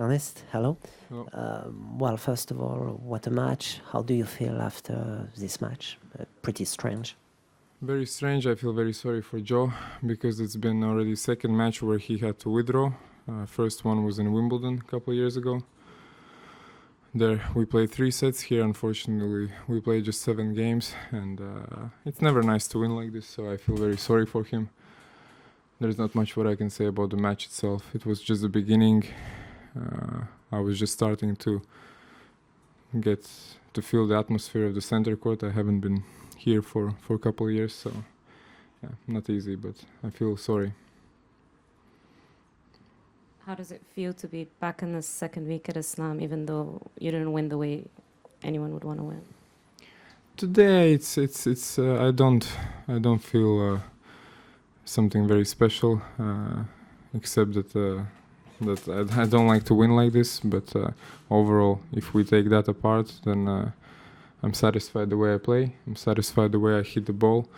Ernest, hello. Hello. Well, first of all, what a match. How do you feel after this match? Pretty strange. Very strange. I feel very sorry for Joe because it's been already second match where he had to withdraw. First one was in Wimbledon a couple of years ago. There we played 3 sets. Here, unfortunately, we played just 7 games, and it's never nice to win like this. So I feel very sorry for him. There's not much what I can say about the match itself. It was just the beginning. I was just starting to get to feel the atmosphere of the center court. I haven't been here for a couple of years, so yeah, not easy, but I feel sorry. How does it feel to be back in the second week at Islam, even though you didn't win the way anyone would want to win? Today, I don't feel something very special, except that I don't like to win like this. But overall, if we take that apart, then I'm satisfied the way I play. I'm satisfied the way I hit the ball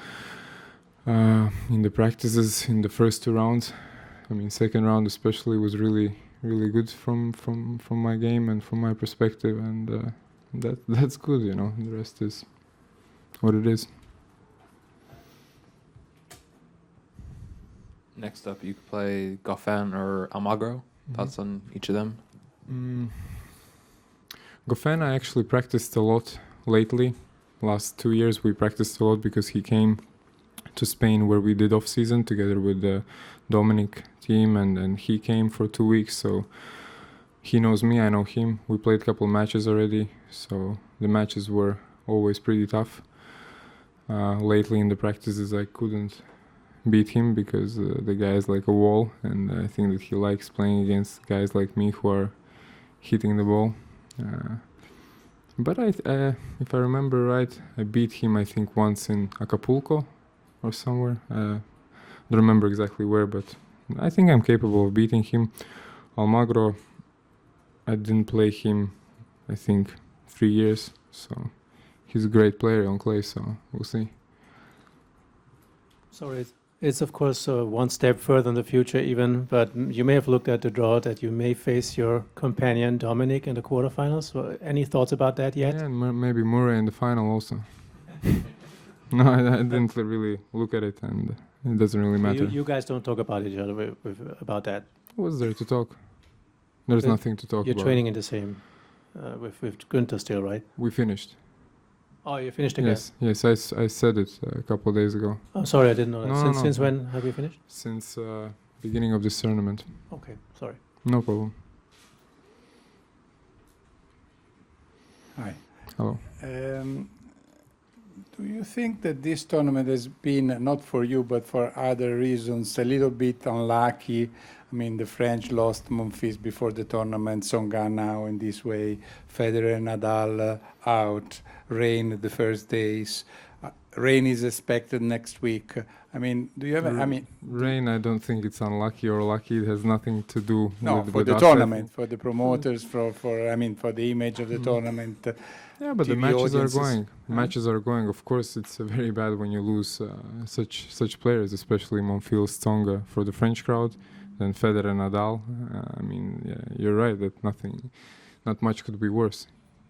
in the practices in the first 2 rounds. I mean, second round especially was really good from my game and from my perspective, and that's good, you know. The rest is what it is. Next up, you could play Goffin or Almagro. Thoughts on each of them? Goffin, I actually practiced a lot lately. Last 2 years we practiced a lot because he came to Spain where we did off-season together with the Dominic team, and he came for 2 weeks, so he knows me, I know him. We played a couple matches already, so the matches were always pretty tough. Lately in the practices I couldn't beat him because the guy is like a wall, and I think that he likes playing against guys like me who are hitting the ball. But if I remember right, I beat him I think once in Acapulco or somewhere. Don't remember exactly where, but I think I'm capable of beating him. Almagro, I didn't play him I think 3 years, so he's a great player on clay, so we'll see. So it's of course one step further in the future even, but you may have looked at the draw that you may face your companion Dominic in the quarterfinals. So any thoughts about that yet? Yeah, and maybe Murray in the final also. No, I didn't really look at it, and it doesn't really matter. You guys don't talk about each other about that. What's there to talk? There's nothing to talk You're about. training in the same with Günther still, right? We finished. Oh, you finished again? Yes, I said it a couple of days ago. Oh, sorry, I didn't know that. No, Since when have you finished? Since beginning of this tournament. Okay, sorry. No problem. Hi. Hello. Do you think that this tournament has been, not for you, but for other reasons, a little bit unlucky? I mean, the French lost Monfils before the tournament, Tsonga now in this way, Federer and Nadal out, rain the first days. Rain is expected next week. I mean, do you have? Rain. I don't think it's unlucky or lucky. It has nothing to do with the us. tournament, for the promoters, for the image of the tournament. Yeah, but TV the matches audiences. are going. Matches are going. Of course, it's very bad when you lose such players, especially Monfils, Tsonga for the French crowd, then Federer and Nadal. I mean, yeah, you're right that not much could be worse,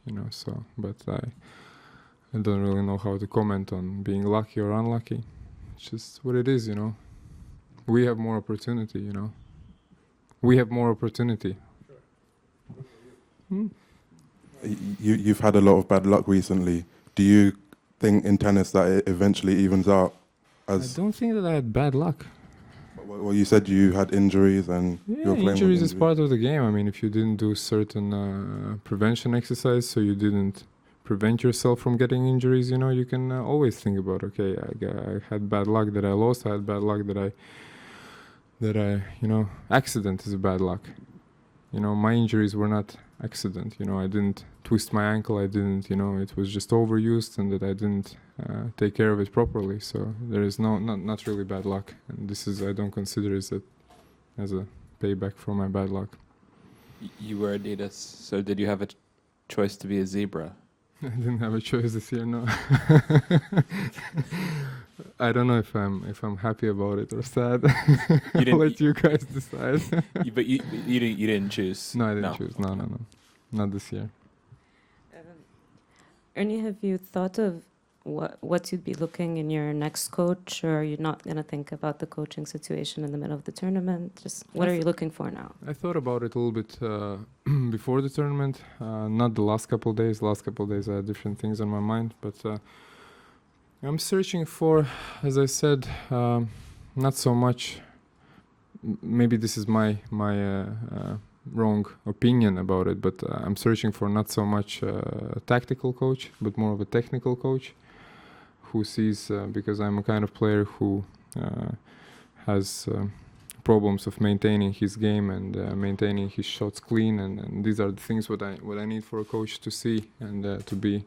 you know. So, but I don't really know how to comment on being lucky or unlucky. It's just what it is, you know. We have more opportunity, you know. We have more opportunity. You've had a lot of bad luck recently. Do you think in tennis that it eventually evens out? I don't think that I had bad luck. Well, you said you had injuries and you were playing with injuries is part of the game. I mean, if you didn't do certain prevention exercise, so you didn't prevent yourself from getting injuries, you know, you can always think about, okay, I had bad luck that I lost. I had bad luck that I, you know, accident is bad luck. You know, my injuries were not accident. You know, I didn't twist my ankle. I didn't, you know, it was just overused, and that I didn't take care of it properly. So there is not really bad luck, and this is, I don't consider it as a payback for my bad luck. You were Adidas, so did you have a choice to be a zebra? I didn't have a choice this year, no. I don't know if I'm happy about it or sad. I'll didn't- let you guys decide. But you didn't choose. No, I didn't choose. No, not this year. Ernie, have you thought of what you'd be looking in your next coach, or are you not going to think about the coaching situation in the middle of the tournament? Just what are you looking for now? I thought about it a little bit before the tournament, not the last couple of days. Last couple of days I had different things on my mind, but I'm searching for, as I said, not so much. Maybe this is my wrong opinion about it, but I'm searching for not so much a tactical coach, but more of a technical coach who sees, because I'm a kind of player who has problems of maintaining his game and maintaining his shots clean, and these are the things what I need for a coach to see and to be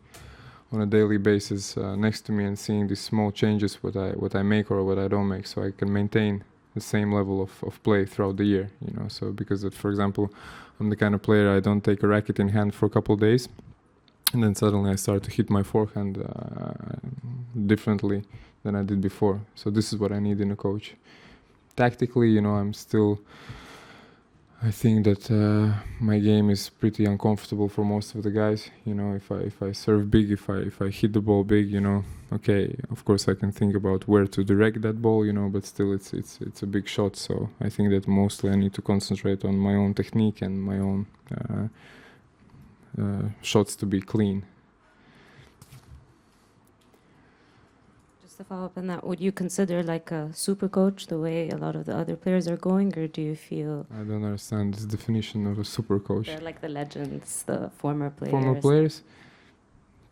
on a daily basis next to me and seeing these small changes what I make or what I don't make, so I can maintain the same level of play throughout the year, you know. So because for example, I'm the kind of player, I don't take a racket in hand for a couple of days and then suddenly I start to hit my forehand differently than I did before. So this is what I need in a coach. Tactically, you know, I think that my game is pretty uncomfortable for most of the guys. You know, if I serve big, if I hit the ball big, you know, okay, of course I can think about where to direct that ball, you know, but still it's a big shot. So I think that mostly I need to concentrate on my own technique and my own shots to be clean. Just to follow up on that, would you consider like a super coach the way a lot of the other players are going, or do you feel I don't understand this definition of a super coach. they're like the legends, the former players? Former players?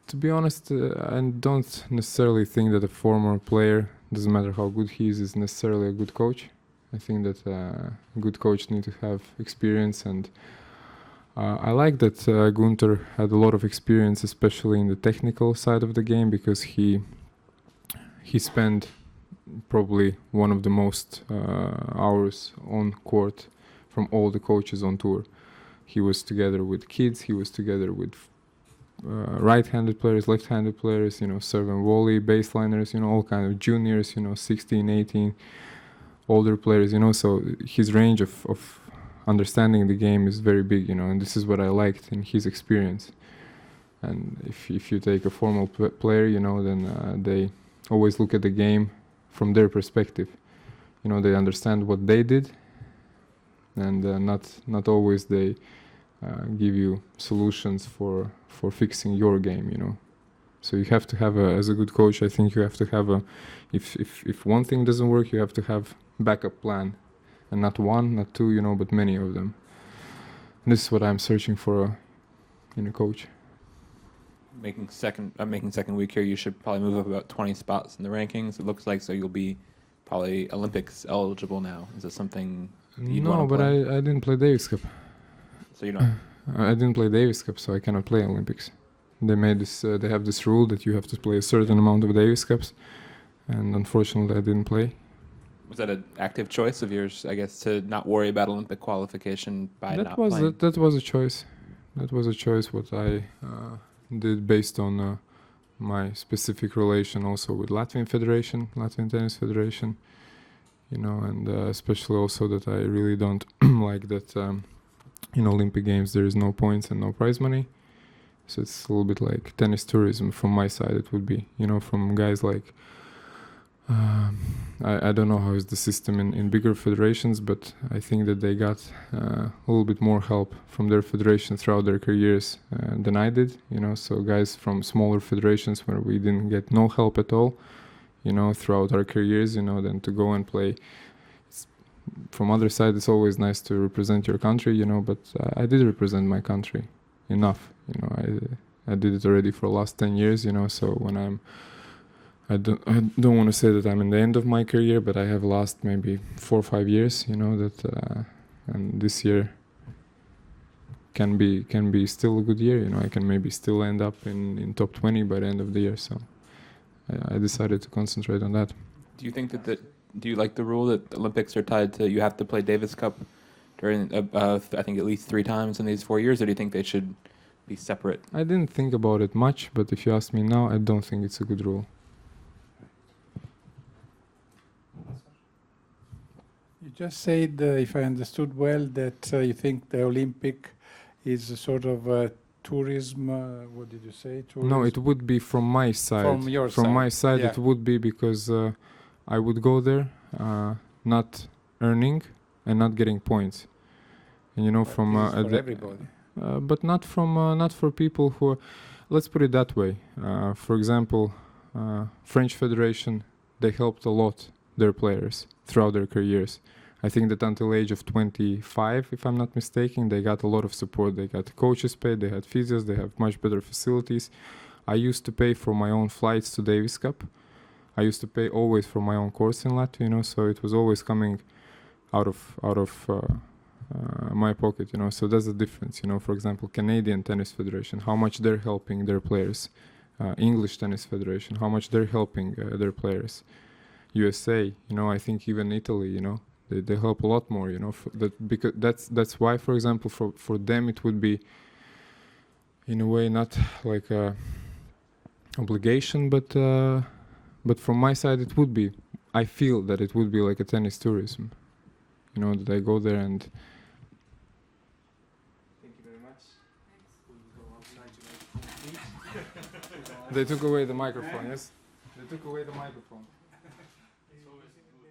To be honest, I don't necessarily think that a former player, doesn't matter how good he is necessarily a good coach. I think that a good coach needs to have experience, and I like that Gunter had a lot of experience, especially in the technical side of the game, because he spent probably one of the most hours on court from all the coaches on tour. He was together with kids, he was together with right-handed players, left-handed players, you know, serve and volley, baseliners, you know, all kind of juniors, you know, 16, 18, older players, you know, so his range of understanding the game is very big, you know, and this is what I liked in his experience. And if you take a formal player, you know, then they always look at the game from their perspective. You know, they understand what they did, and not always they give you solutions for fixing your game, you know. So you have to have as a good coach, I think you have to have if one thing doesn't work, you have to have backup plan, and not one, not two, you know, but many of them. And this is what I'm searching for in a coach. Making second week here, you should probably move up about 20 spots in the rankings. It looks like, so you'll be probably Olympics eligible now. Is this something you'd No, want to but play? I didn't play Davis Cup. So you're not. I didn't play Davis Cup, so I cannot play Olympics. They made this. They have this rule that you have to play a certain amount of Davis Cups, and unfortunately, I didn't play. Was that an active choice of yours, I guess, to not worry about Olympic qualification by not playing? That was a choice. That was a choice what I did based on my specific relation also with Latvian Tennis Federation, you know, and especially also that I really don't like that in Olympic Games there is no points and no prize money. So it's a little bit like tennis tourism from my side. It would be, you know, from guys like I don't know how is the system in bigger federations, but I think that they got a little bit more help from their federation throughout their careers than I did, you know. So guys from smaller federations where we didn't get no help at all, you know, throughout our careers, you know, then to go and play. From other side, it's always nice to represent your country, you know, but I did represent my country enough, you know. I did it already for the last 10 years, you know, so when I don't want to say that I'm in the end of my career, but I have last maybe 4 or 5 years, you know, that and this year can be still a good year, you know. I can maybe still end up in top 20 by the end of the year, so I decided to concentrate on that. Do you think do you like the rule that the Olympics are tied to, you have to play Davis Cup during I think at least 3 times in these 4 years, or do you think they should be separate? I didn't think about it much, but if you ask me now, I don't think it's a good rule. You just said, if I understood well, that you think the Olympic is a sort of tourism. What did you say? Tourism? No, it would be from my side. From your From side. my side, Yeah. it would be because I would go there, not earning and not getting points. And you know, But from this is at for the- everybody. but not from not for people who are, let's put it that way. For example, French Federation, they helped a lot their players throughout their careers. I think that until age of 25, if I'm not mistaken, they got a lot of support. They got coaches paid, they had physios, they have much better facilities. I used to pay for my own flights to Davis Cup. I used to pay always for my own course in Latvia, you know, so it was always coming out of my pocket, you know. So that's the difference, you know. For example, Canadian Tennis Federation, how much they're helping their players. English Tennis Federation, how much they're helping their players. USA, you know, I think even Italy, you know, they help a lot more, you know, because that's why, for example, for them it would be in a way not like a obligation, but from my side it would be. I feel that it would be like a tennis tourism, you know, that I go there and. Thank you very much. They took away the microphone. Yes, they took away the microphone.